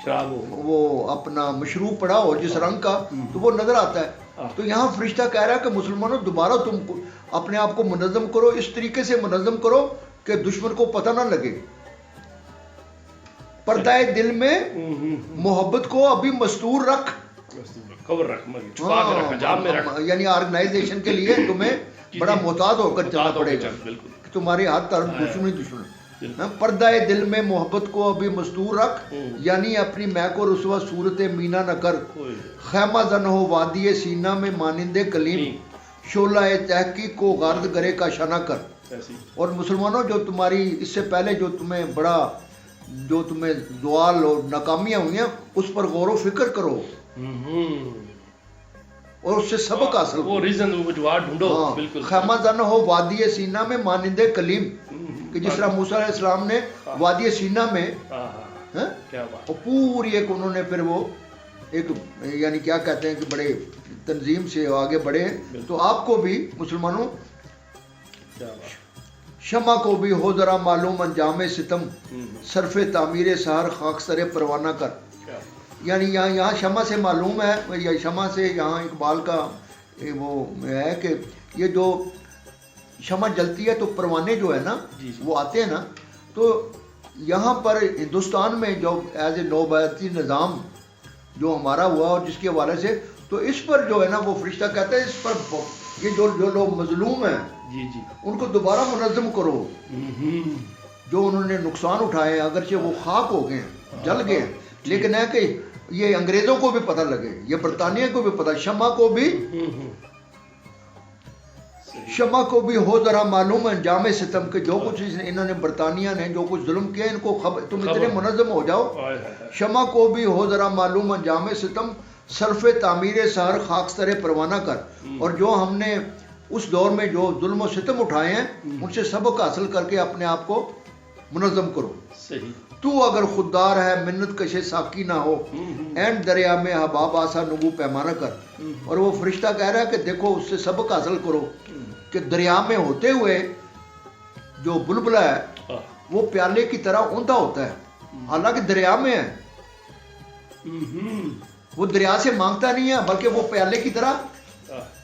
شراب ہو، وہ اپنا مشروب پڑا ہو جس رنگ کا، تو وہ نظر آتا ہے۔ تو یہاں فرشتہ کہہ رہا ہے کہ مسلمانوں دوبارہ تم اپنے آپ کو منظم کرو، اس طریقے سے منظم کرو کہ دشمن کو پتہ نہ لگے۔ پردہ دل میں محبت کو ابھی مستور رکھ، کور رکھ، چھپا کے رکھ، حجاب میں رکھ، یعنی آرگنائزیشن کے لیے تمہیں بڑا محتاط ہو کر چلنا پڑے گا، بالکل کہ تمہاری ہر طرف دشمن دشمن۔ پردہ دل میں محبت کو ابھی مستور رکھ، یعنی اپنی مہک و رسوا صورت مینا نہ کر۔ خیمہ زن ہو وادی سینہ میں مانند کلیم، شعلہ تحقیق کو غارت گرے کا شانہ کر۔ اور مسلمانوں، جو تمہاری اس سے پہلے جو تمہیں بڑا جو تمہیں زوال اور ناکامیاں ہوئی ہیں، اس پر غور و فکر کرو اور اس سے سبق حاصل کرو۔ وہ ریزن وجوہات ڈھونڈو، بالکل۔ خیمہ زن ہو وادی سینہ میں مانند کلیم، کہ جس طرح موسیٰ علیہ السلام نے وادی سینہ میں کیا بات، اور پوری ایک انہوں نے پھر وہ ایک یعنی کیا کہتے ہیں کہ بڑے تنظیم سے آگے بڑھے، تو آپ کو بھی مسلمانوں کیا بات، شمع کو بھی ہو ذرا معلوم انجام ستم، صرف تعمیر سحر خاکستر پروانہ کر۔ یعنی یہاں شمع سے معلوم ہے، یا شمع سے یہاں اقبال کا وہ ہے کہ یہ جو شمع جلتی ہے تو پروانے جو ہے نا وہ آتے ہیں نا، تو یہاں پر ہندوستان میں جو ایز اے نوبیاتی نظام جو ہمارا ہوا اور جس کے حوالے سے، تو اس پر جو ہے نا وہ فرشتہ کہتا ہے اس پر یہ جو لوگ مظلوم ہیں جی جی، ان کو دوبارہ منظم کرو، جو انہوں نے نقصان اٹھائے، اگرچہ وہ خاک ہو گئے ہیں، جل گئے ہیں، لیکن ہے کہ یہ انگریزوں کو بھی پتہ لگے، یہ برطانیہ کو بھی پتہ، شمع کو بھی ہو ذرا معلوم انجام ستم، کہ جو کچھ انہوں نے برطانیہ نے جو کچھ ظلم کیا ان کو خبر، تم اتنے منظم ہو جاؤ۔ شمع کو بھی ہو ذرا معلوم انجام ستم، صرف تعمیر سحر خاکستر پروانہ کر۔ اور جو ہم نے اس دور میں جو ظلم و ستم اٹھائے ہیں ان سے سبق حاصل کر کے اپنے آپ کو منظم کرو۔ صحیح، تو اگر خوددار ہے منت کشے ساکی نہ ہو، این دریا میں حباب آسا نگو پیمانہ کر۔ اور وہ فرشتہ کہہ رہا ہے کہ دیکھو اس سے سبق حاصل کرو کہ دریا میں ہوتے ہوئے جو بلبلا ہے وہ پیالے کی طرح اوندا ہوتا ہے، حالانکہ دریا میں ہے، وہ دریا سے مانگتا نہیں ہے بلکہ وہ پیالے کی طرح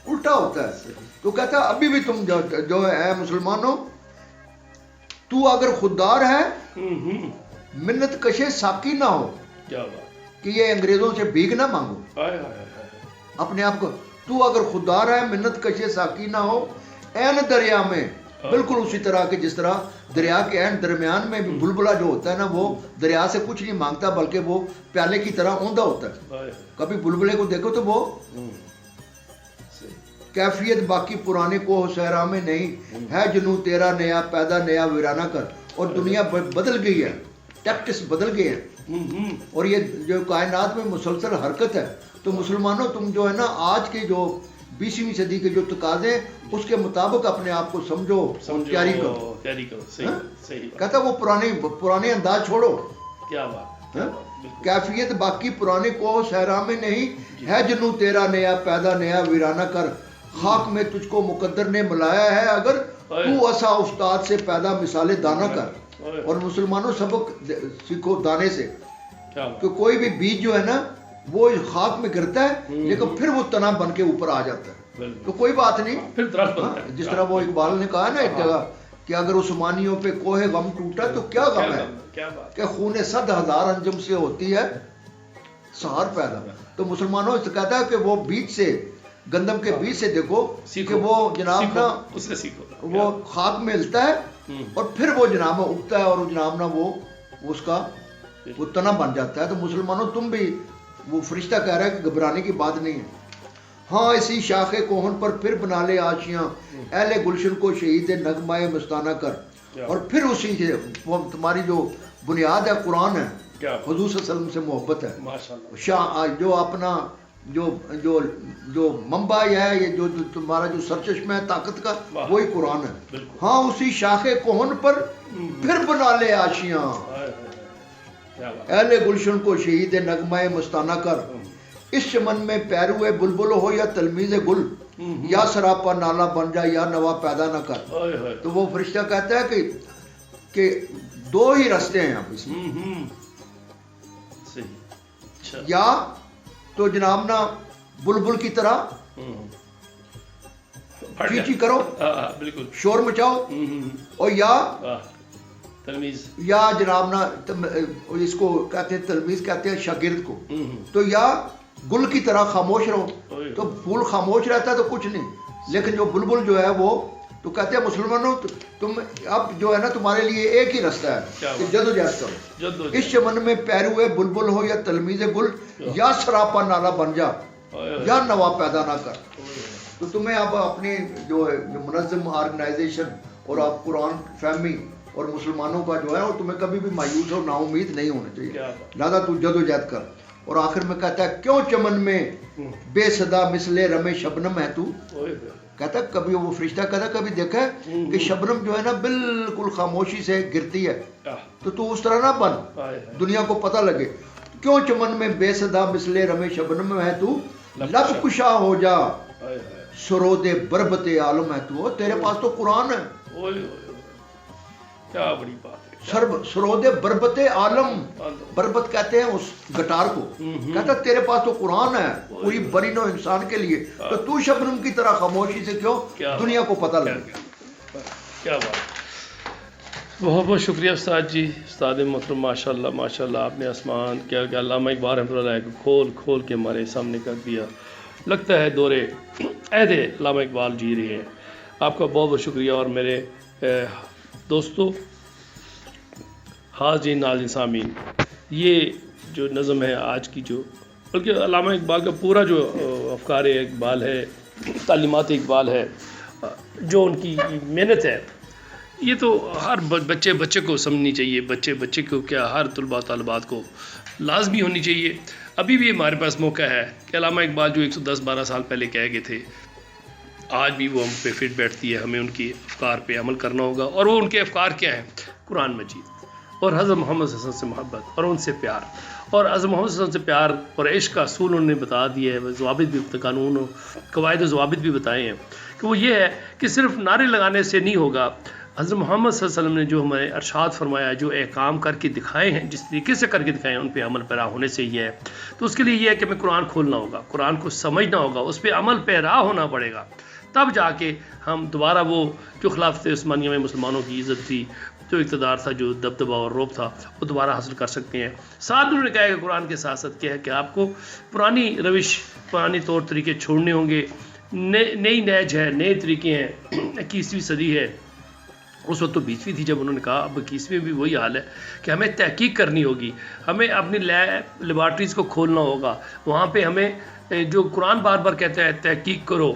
الٹا ہوتا ہے۔ تو کہتا ہے ابھی بھی تم جو ہے مسلمانوں، تو اگر خوددار ہے منت کشے ساکی نہ ہو، کیا بات، کہ یہ انگریزوں سے بھیک نہ مانگو اپنے آپ کو، تو اگر خوددار ہے منت کشے ساکی نہ ہو، این دریا میں بالکل اسی طرح کہ جس طرح دریا کے این درمیان میں بھی بلبلا جو ہوتا ہے نا وہ دریا سے کچھ نہیں مانگتا بلکہ وہ پیالے کی طرح اوندا ہوتا ہے۔ کبھی بلبلے کو دیکھو تو وہ کیفیت باقی پرانے کو صحرا میں نہیں ہے، جنوں تیرا نیا پیدا نیا ویرانہ کر۔ اور دنیا بدل گئی ہے، ٹیکٹس بدل گئے ہیں، اور یہ جو کائنات میں مسلسل حرکت ہے، تو مسلمانوں تم جو ہے نا آج کے جو 20ویں صدی کے جو تقاضے اس کے مطابق اپنے آپ کو سمجھو، تیاری کرو۔ کہتا وہ پرانے انداز چھوڑو، کیا بات، کیفیت باقی پرانے کو صحرا میں نہیں ہے، جنوں تیرا نیا پیدا نیا ویرانہ کر۔ خاک میں تجھ کو مقدر نے ملایا ہے، اگر تو اسا استاد سے پیدا مثال دانہ کر۔ اور مسلمانوں سبق سیکھو دانے سے، کہ کوئی بھی بیج جو ہے نا وہ خاک میں گرتا ہے لیکن پھر وہ تنا بن کے اوپر آ جاتا ہے، تو کوئی بات نہیں۔ جس طرح وہ اقبال نے کہا نا ایک جگہ کہ اگر عثمانیوں پہ کوہ غم ٹوٹا تو کیا غم ہے، کہ خون 100,000 انجم سے ہوتی ہے سہار پیدا۔ تو مسلمانوں سے کہتا ہے کہ وہ بیج سے گندم کے بیج سے دیکھو کہ وہ جناب نا اس سے سیکھو، وہ خاک میں ملتا ہے اور پھر وہ جناب نا اگتا ہے اور جناب نا وہ اس کا وہ تنا بن جاتا ہے. تو مسلمانوں تم بھی، وہ فرشتہ کہہ رہا ہے کہ گھبرانے کی بات نہیں ہے. ہاں اسی شاخ کوہن پر پھر بنا لے آشیاں، اہل گلشن کو شہید نغمہ مستانہ کر. اور پھر اسی سے تمہاری جو بنیاد ہے قرآن ہے، حضور صلی اللہ علیہ وسلم سے محبت ہے. جو اپنا جو منبع ہے، یہ جو تمہارا جو سرچشمہ ہے طاقت کا، وہی قرآن ہے. ہاں اسی شاخ کوہن پر پھر بنا لے آشیاں، اہل گلشن کو شہید نغمہ مستانہ کر. اس چمن میں پیروئے بلبل ہو یا تلمیذ گل، یا سراپا نالا بن جا یا نوا پیدا نہ کر. تو وہ فرشتہ کہتا ہے کہ دو ہی رستے ہیں اب اس میں، یا تو جناب نا بلبل کی طرح چیچی کرو، شور مچاؤ، اور یا جناب نا اس کو کہتے ہیں تلمیذ کہتے ہیں شاگرد کو، تو یا گل کی طرح خاموش رہو. تو پھول خاموش رہتا ہے تو کچھ نہیں، لیکن جو بلبل جو ہے وہ تو کہتے ہیں مسلمانوں تم اب جو ہے نا تمہارے لیے ایک ہی رستہ ہے کہ جدوجہد کرو. اس چمن میں پیروئے بلبل ہو یا تلمیذ گل، یا سراپا نالا بن جا یا نوا پیدا نہ کر. تو تمہیں اب اپنی جو منظم آرگنائزیشن اور آپ قرآن فہمی اور مسلمانوں کا جو ہے، اور تمہیں کبھی بھی مایوس اور نا امید نہیں ہونا چاہیے. لہذا تو جدوجہد کر. اور آخر میں کہتا ہے کیوں چمن میں بے صدا مثل رمے شبنم ہے تو. کہتا ہے کبھی وہ فرشتہ کہتا ہے کبھی دیکھا ہے کہ شبنم جو ہے نا بالکل خاموشی سے گرتی ہے، تو اس طرح نہ بن، دنیا کو پتہ لگے. کیوں چمن میں بے صدا مثل رمے شبنم ہے تو، لب کشا ہو جا سرود بربت عالم ہے تو. تیرے پاس تو قرآن ہے. کیا بڑی بات ہے. سرود بربت عالم، بربت کہتے ہیں اس گٹار کو. کہتا ہے تیرے پاس تو قرآن ہے پوری بری نوع انسان کے لیے، تو شبنم کی طرح خاموشی سے کیوں، دنیا کو پتہ لگے. کیا بات. بہت بہت شکریہ استاد جی، استاد محترم. ماشاء اللہ ماشاء اللہ، آپ نے آسمان کیا کہ علامہ اقبال رحمۃ اللہ علیہ کو کھول کے ہمارے سامنے کر دیا. لگتا ہے دورے عہد علامہ اقبال جی رہے ہیں. آپ کا بہت بہت شکریہ. اور میرے دوستو، حاضرین ناظرین سامعین، یہ جو نظم ہے آج کی، جو بلکہ علامہ اقبال کا پورا جو افکار اقبال ہے، تعلیمات اقبال ہے، جو ان کی محنت ہے، یہ تو ہر بچے کو سمجھنی چاہیے. بچے کو کیا، ہر طلباء طالبات کو لازمی ہونی چاہیے. ابھی بھی ہمارے پاس موقع ہے کہ علامہ اقبال جو 110-12 سال پہلے کہہ گئے تھے، آج بھی وہ ہم پہ فٹ بیٹھتی ہے. ہمیں ان کی افکار پہ عمل کرنا ہوگا. اور وہ ان کے افکار کیا ہیں؟ قرآن مجید اور حضرت محمد صلی اللہ علیہ وسلم سے محبت اور ان سے پیار، اور حضرت محمد صلی اللہ علیہ وسلم سے پیار اور عشق کا اصول انہوں نے بتا دیا ہے. ضوابط بھی، قانون و قواعد و ضوابط بھی بتائے ہیں کہ وہ یہ ہے کہ صرف نعرے لگانے سے نہیں ہوگا. حضرت محمد صلی اللہ علیہ وسلم نے جو ہمیں ارشاد فرمایا، جو احکام کر کے دکھائے ہیں، جس طریقے سے کر کے دکھائے ہیں، ان پہ عمل پیرا ہونے سے یہ ہے. تو اس کے لیے یہ ہے کہ ہمیں قرآن کھولنا ہوگا، قرآن کو سمجھنا ہوگا، اس پہ عمل پیرا ہونا پڑے گا. تب جا کے ہم دوبارہ وہ جو خلافت عثمانیہ میں مسلمانوں کی عزت تھی، جو اقتدار تھا، جو دبدبہ اور رعب تھا، وہ دوبارہ حاصل کر سکتے ہیں. ساتھ انہوں نے کہا کہ قرآن کے ساتھ ساتھ کیا ہے کہ آپ کو پرانی روش، پرانے طور طریقے چھوڑنے ہوں گے. نئی نیج ہے، نئے طریقے ہیں. 21ویں صدی ہے. اس وقت تو 20ویں تھی جب انہوں نے کہا. اب 21ویں بھی وہی حال ہے کہ ہمیں تحقیق کرنی ہوگی، ہمیں اپنی لیبارٹریز کو کھولنا ہوگا. وہاں پہ ہمیں جو قرآن بار بار کہتا ہے تحقیق کرو،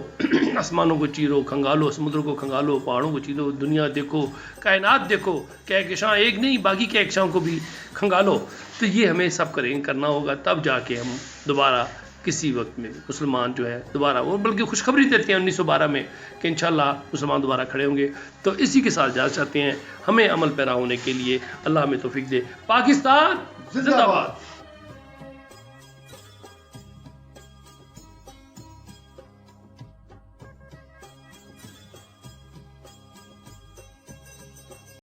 آسمانوں کو چیرو، کھنگالو، سمندروں کو کھنگالو، پہاڑوں کو چیرو، دنیا دیکھو، کائنات دیکھو، کہکشاں ایک نہیں باقی کہکشاں کو بھی کھنگالو. تو یہ ہمیں سب کرنا ہوگا. تب جا کے ہم دوبارہ کسی وقت میں مسلمان جو ہے دوبارہ، وہ بلکہ خوشخبری دیتے ہیں 1912 میں کہ انشاءاللہ مسلمان دوبارہ کھڑے ہوں گے. تو اسی کے ساتھ جا چاہتے ہیں. ہمیں عمل پیرا ہونے کے لیے اللہ ہمیں توفیق دے. پاکستان زندہ باد.